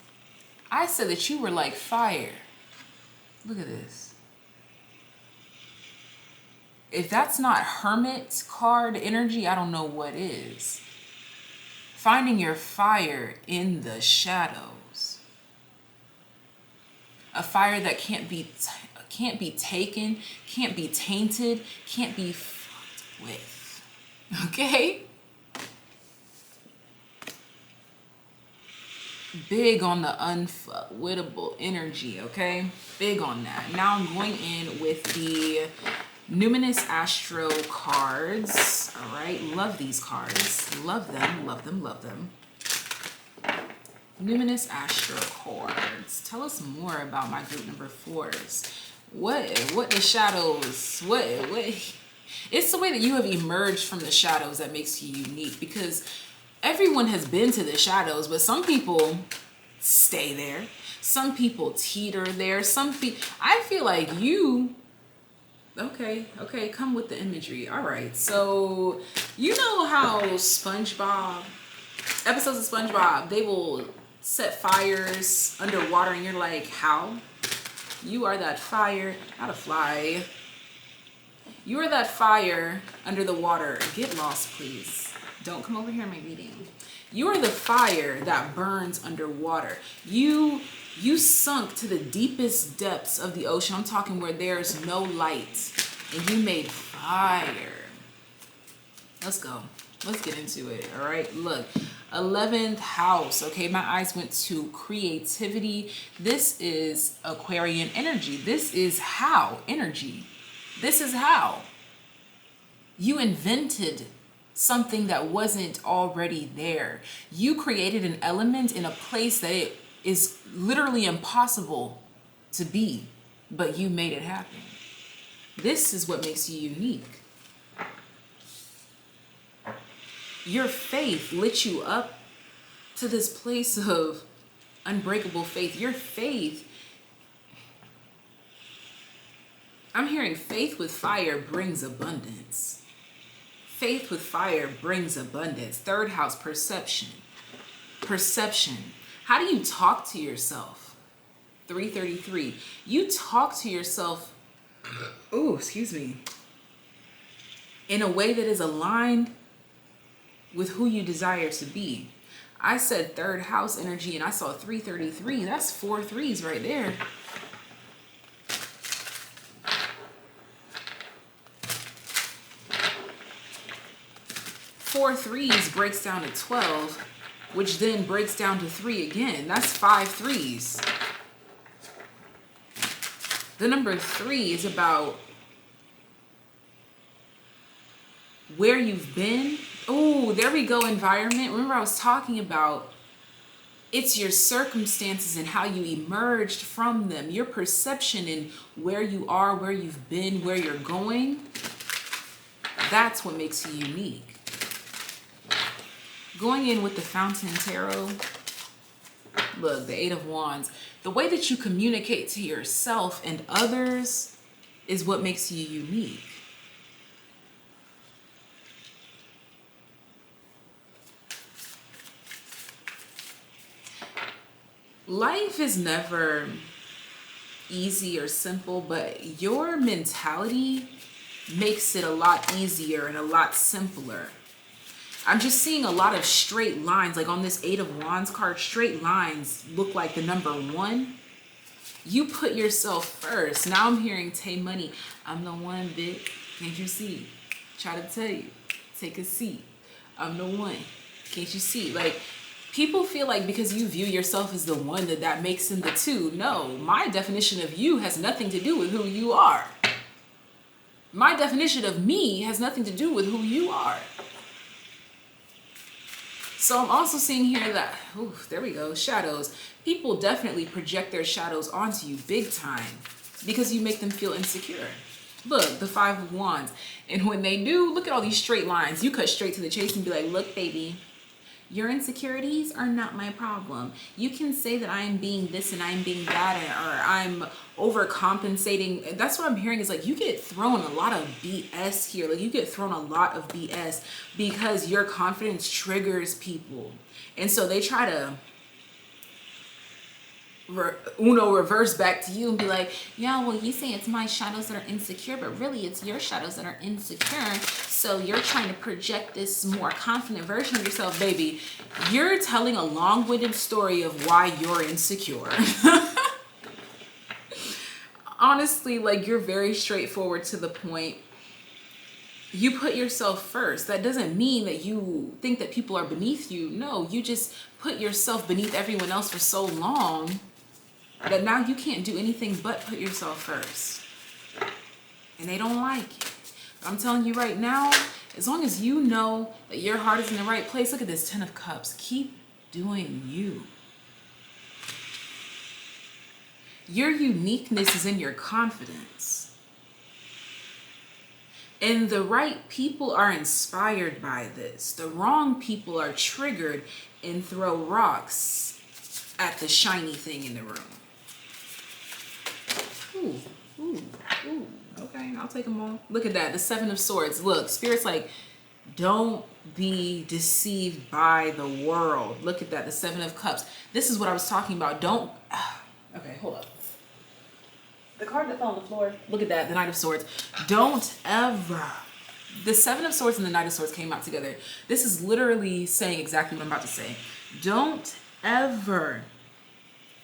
I said that you were like fire. Look at this. If that's not Hermit card energy, I don't know what is. Finding your fire in the shadows. A fire that can't be taken, can't be tainted, can't be fucked with. Okay? Big on the unforgettable energy, okay? Big on that. Now I'm going in with the Numinous Astro cards. All right, love these cards. Love them, love them, love them. Numinous Astro Chords. Tell us more about my group number 4s. What the shadows, what, it's the way that you have emerged from the shadows that makes you unique, because everyone has been to the shadows, but some people stay there. Some people teeter there. I feel like you, okay, come with the imagery. All right, so you know how SpongeBob, episodes of SpongeBob, they will set fires underwater and you're like, how? You are that fire, not a fly. You are that fire under the water. Get lost, please. Don't come over here in my reading. You are the fire that burns underwater. You sunk to the deepest depths of the ocean. I'm talking where there's no light, and you made fire. Let's go. Let's get into it. All right. Look, 11th house. Okay. My eyes went to creativity. This is Aquarian energy. This is how energy. This is how you invented something that wasn't already there. You created an element in a place that it is literally impossible to be, but you made it happen. This is what makes you unique. Your faith lit you up to this place of unbreakable faith. Your faith, I'm hearing faith with fire brings abundance. Faith with fire brings abundance. 3rd house, perception. Perception. How do you talk to yourself? 333. You talk to yourself, in a way that is aligned with who you desire to be. I said 3rd house energy and I saw 333. That's 4 threes right there. 4 threes breaks down to 12, which then breaks down to 3 again. That's 5 threes. The number 3 is about where you've been. Oh, there we go, environment. Remember I was talking about it's your circumstances and how you emerged from them. Your perception and where you are, where you've been, where you're going. That's what makes you unique. Going in with the Fountain Tarot. Look, the 8 of Wands. The way that you communicate to yourself and others is what makes you unique. Life is never easy or simple, but your mentality makes it a lot easier and a lot simpler. I'm just seeing a lot of straight lines, like on this 8 of Wands card, straight lines look like the number 1. You put yourself first. Now I'm hearing Tay Money. I'm the one, bitch. Can't you see? Try to tell you. Take a seat. I'm the one. Can't you see? Like, people feel like because you view yourself as the one that makes them the 2. No, my definition of you has nothing to do with who you are. My definition of me has nothing to do with who you are. So I'm also seeing here that, there we go, shadows. People definitely project their shadows onto you big time because you make them feel insecure. Look, the 5 of Wands. And when they do, look at all these straight lines. You cut straight to the chase and be like, look, baby, your insecurities are not my problem. You can say that I'm being this and I'm being that, or I'm overcompensating. That's what I'm hearing is like you get thrown a lot of BS here. Like you get thrown a lot of BS because your confidence triggers people. And so they try to reverse back to you and be like, yeah, well, you say it's my shadows that are insecure, but really it's your shadows that are insecure. So you're trying to project this more confident version of yourself, baby. You're telling a long-winded story of why you're insecure. Honestly, like you're very straightforward to the point. You put yourself first. That doesn't mean that you think that people are beneath you. No, you just put yourself beneath everyone else for so long that now you can't do anything but put yourself first. And they don't like it. But I'm telling you right now, as long as you know that your heart is in the right place, look at this 10 of Cups. Keep doing you. Your uniqueness is in your confidence. And the right people are inspired by this. The wrong people are triggered and throw rocks at the shiny thing in the room. Ooh, ooh, ooh. Okay, I'll take them all. Look at that, the Seven of Swords. Look, Spirit's like, don't be deceived by the world. Look at that, the Seven of Cups. This is what I was talking about. Don't, okay, hold up. The card that fell on the floor. Look at that, the Knight of Swords. Don't ever. The Seven of Swords and the Knight of Swords came out together. This is literally saying exactly what I'm about to say. Don't ever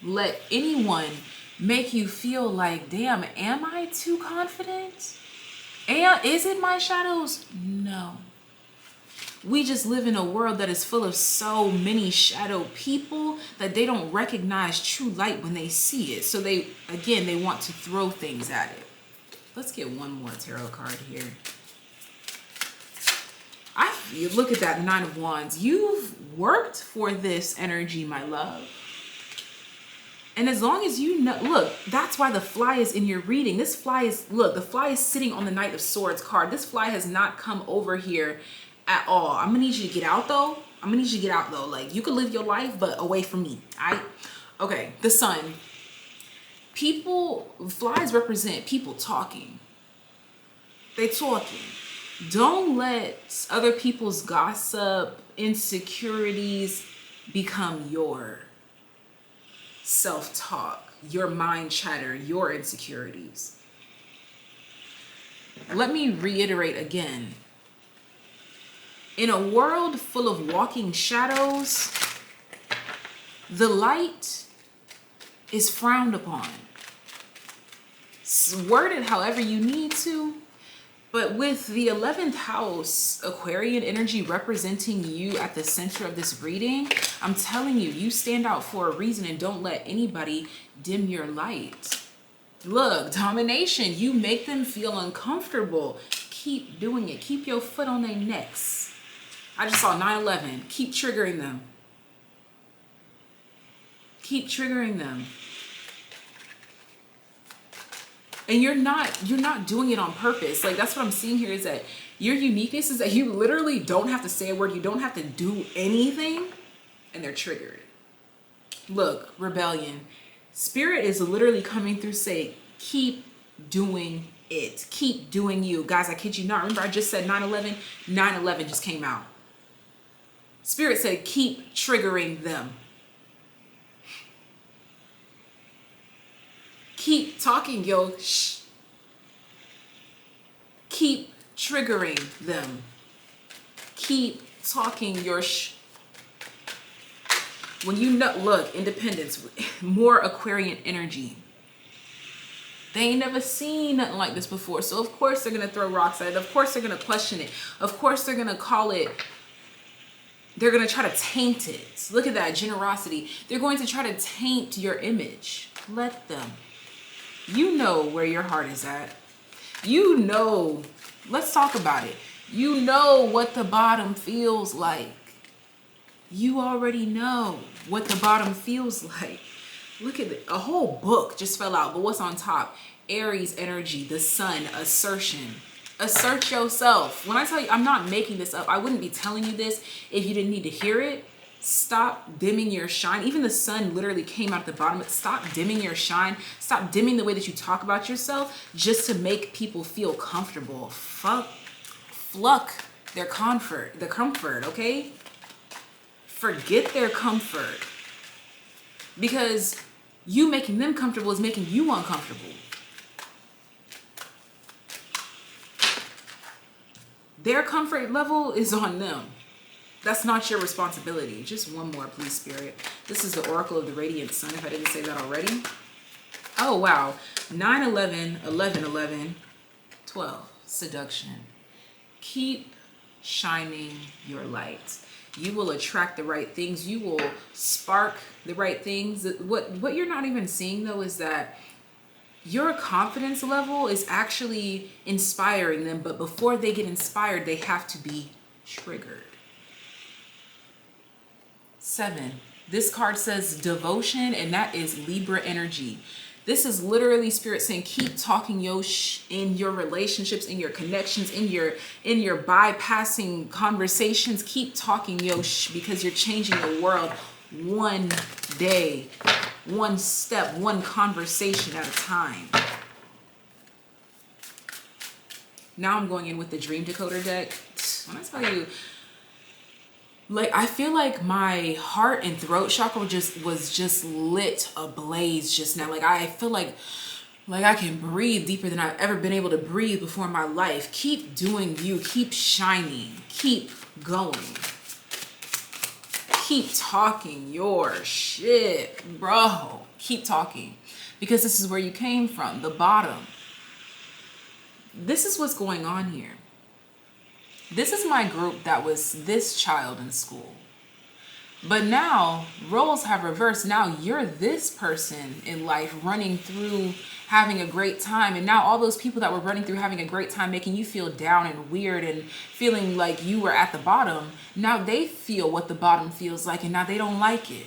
let anyone make you feel like, damn, am I too confident? And is it my shadows? No. We just live in a world that is full of so many shadow people that they don't recognize true light when they see it. So they want to throw things at it. Let's get one more tarot card here. You look at that, the Nine of Wands. You've worked for this energy, my love. And as long as you know, look, that's why the fly is in your reading. This fly is, look, the fly is sitting on the Knight of Swords card. This fly has not come over here at all. I'm gonna need you to get out though. Like, you could live your life, but away from me. Okay, the Sun. Flies represent people talking. They talking. Don't let other people's gossip, insecurities become your self-talk, your mind chatter, your insecurities. Let me reiterate again. In a world full of walking shadows, the light is frowned upon. Word it however you need to, but with the 11th house Aquarian energy representing you at the center of this reading, I'm telling you, you stand out for a reason, and don't let anybody dim your light. Look, domination, you make them feel uncomfortable. Keep doing it. Keep your foot on their necks. I just saw 9/11. Keep triggering them. Keep triggering them. And you're not doing it on purpose. Like, that's what I'm seeing here, is that your uniqueness is that you literally don't have to say a word. You don't have to do anything, and they're triggered. Look, rebellion. Spirit is literally coming through, say, keep doing it. Keep doing you. Guys, I kid you not. Remember, I just said 9/11. 9/11 just came out. Spirit said, keep triggering them. Keep talking, yo. Shh. Keep triggering them. Keep talking your shh. When you know, look, independence, more Aquarian energy. They ain't never seen nothing like this before. So of course they're going to throw rocks at it. Of course they're going to question it. Of course they're going to call it, they're going to try to taint it. Look at that generosity. They're going to try to taint your image. Let them. You know where your heart is at. You know, let's talk about it. You know what the bottom feels like. You already know what the bottom feels like. Look at it. A whole book just fell out, but what's on top? Aries energy, the sun, assertion. Assert yourself. When I tell you, I'm not making this up. I wouldn't be telling you this if you didn't need to hear it. Stop dimming your shine. Even the sun literally came out at the bottom. Stop dimming your shine. Stop dimming the way that you talk about yourself just to make people feel comfortable. Fluck their comfort, okay? Forget their comfort. Because you making them comfortable is making you uncomfortable. Their comfort level is on them. That's not your responsibility. Just one more, please, Spirit. This is the Oracle of the Radiant Sun, if I didn't say that already. Oh, wow. 9/11, 11/11, 12. Seduction. Keep shining your light. You will attract the right things. You will spark the right things. What you're not even seeing, though, is that your confidence level is actually inspiring them. But before they get inspired, they have to be triggered. 7. This card says devotion, and that is Libra energy. This is literally spirit saying, keep talking yo in your relationships, in your connections, in your bypassing conversations. Keep talking yo because you're changing the world one day, one step, one conversation at a time. Now I'm going in with the dream decoder deck. When I tell you, like, I feel like my heart and throat chakra was just lit ablaze just now. Like, I feel like I can breathe deeper than I've ever been able to breathe before in my life. Keep doing you. Keep shining. Keep going. Keep talking your shit, bro. Keep talking. Because this is where you came from, the bottom. This is what's going on here. This is my group that was this child in school. But now roles have reversed. Now you're this person in life running through having a great time. And now all those people that were running through having a great time, making you feel down and weird and feeling like you were at the bottom, now they feel what the bottom feels like and now they don't like it.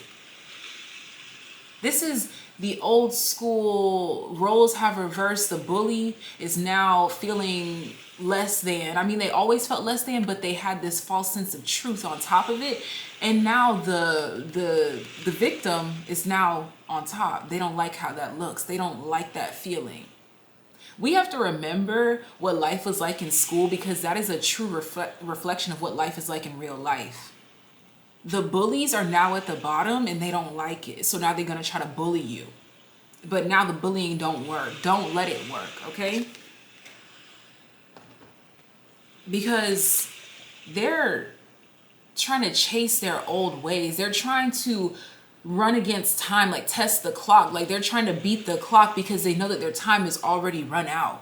This is the old school, roles have reversed. The bully is now feeling less than. I mean, they always felt less than, but they had this false sense of truth on top of it. And now the victim is now on top. They don't like how that looks. They don't like that feeling. We have to remember what life was like in school because that is a true reflection of what life is like in real life. The bullies are now at the bottom and they don't like it. So now they're going to try to bully you. But now the bullying don't work. Don't let it work, okay? Because they're trying to chase their old ways. They're trying to run against time, like test the clock. Like they're trying to beat the clock because they know that their time is already run out.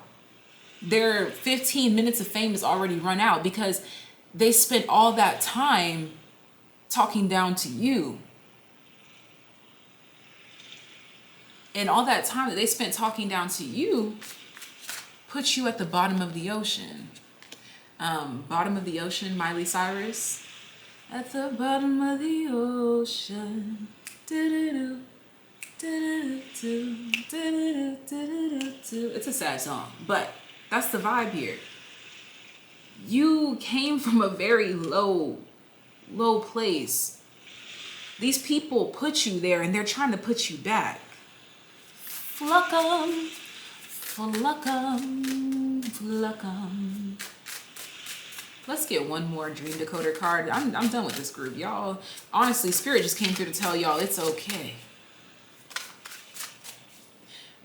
Their 15 minutes of fame is already run out because they spent all that time talking down to you. And all that time that they spent talking down to you put you at the bottom of the ocean. Bottom of the ocean, Miley Cyrus. At the bottom of the ocean. Do-do-do, do-do-do, do-do-do. It's a sad song, but that's the vibe here. You came from a very low place. These people put you there and they're trying to put you back. Fluckum, fluckum, fluckum. Let's get one more dream decoder card. I'm done with this group, y'all. Honestly, Spirit just came through to tell y'all it's okay.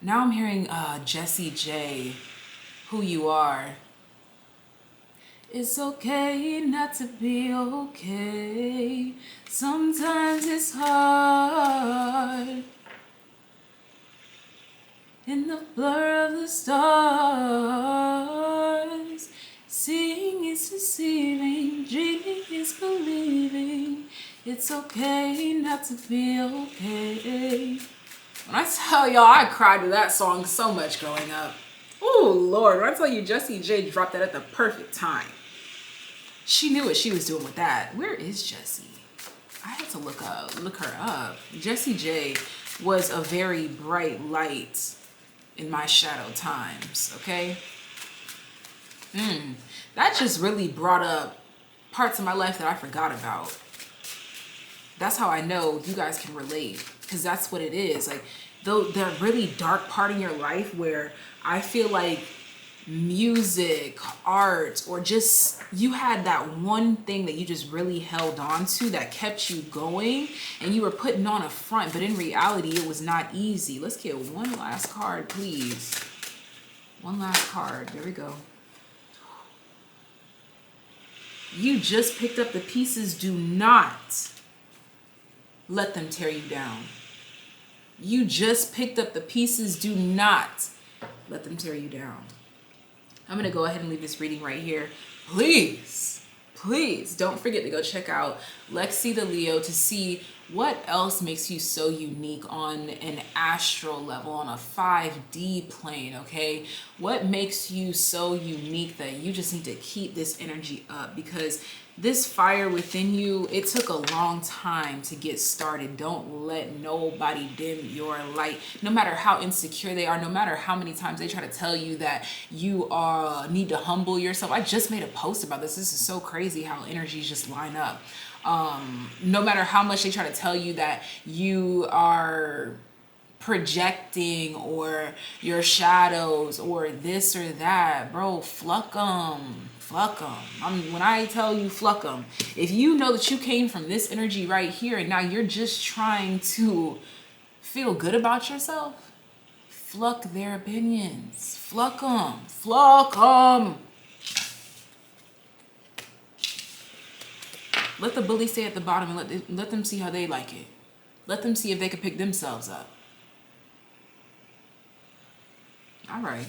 Now I'm hearing Jessie J, Who You Are. It's okay not to be okay. Sometimes it's hard. In the blur of the stars, seeing is deceiving, dreaming is believing. It's okay not to be okay. When I tell y'all, I cried to that song so much growing up. Oh Lord, when I tell you Jessie J dropped that at the perfect time. She knew what she was doing with that. Where is Jessie? I had to look her up. Jessie J was a very bright light in my shadow times, okay? That just really brought up parts of my life that I forgot about. That's how I know you guys can relate, because that's what it is. Like, though that really dark part in your life where I feel like music, art, or just you had that one thing that you just really held on to that kept you going and you were putting on a front, but in reality it was not easy. Let's get one last card, please. One last card. There we go. You just picked up the pieces. Do not let them tear you down. You just picked up the pieces. Do not let them tear you down. I'm going to go ahead and leave this reading right here. Please, please don't forget to go check out Lexi the Leo to see what else makes you so unique on an astral level, on a 5D plane, okay? What makes you so unique that you just need to keep this energy up? Because this fire within you, it took a long time to get started. Don't let nobody dim your light. No matter how insecure they are, no matter how many times they try to tell you that you need to humble yourself. I just made a post about this. This is so crazy how energies just line up. No matter how much they try to tell you that you are projecting or your shadows or this or that, bro, fuck them. When I tell you fuck them, if you know that you came from this energy right here and now you're just trying to feel good about yourself, fuck their opinions. Fuck them. Let the bully stay at the bottom and let them see how they like it. Let them see if they can pick themselves up. All right,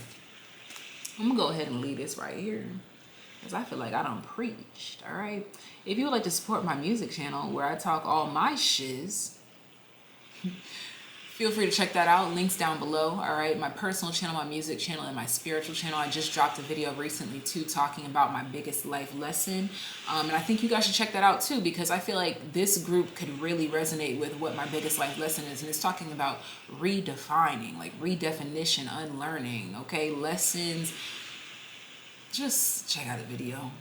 I'm gonna go ahead and leave this right here because I feel like I done preached. All right, if you would like to support my music channel where I talk all my shiz, feel free to check that out. Links down below. All right, my personal channel, my music channel, and my spiritual channel. I just dropped a video recently too talking about my biggest life lesson, and I think you guys should check that out too because I feel like this group could really resonate with what my biggest life lesson is, and it's talking about redefining, like redefinition, unlearning. Okay, lessons. Just check out the video.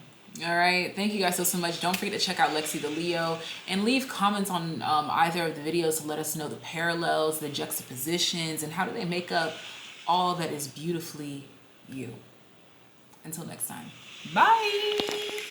All right, thank you guys so much. Don't forget to check out Lexi the Leo and leave comments on either of the videos to let us know the parallels, the juxtapositions, and how do they make up all that is beautifully you. Until next time, bye.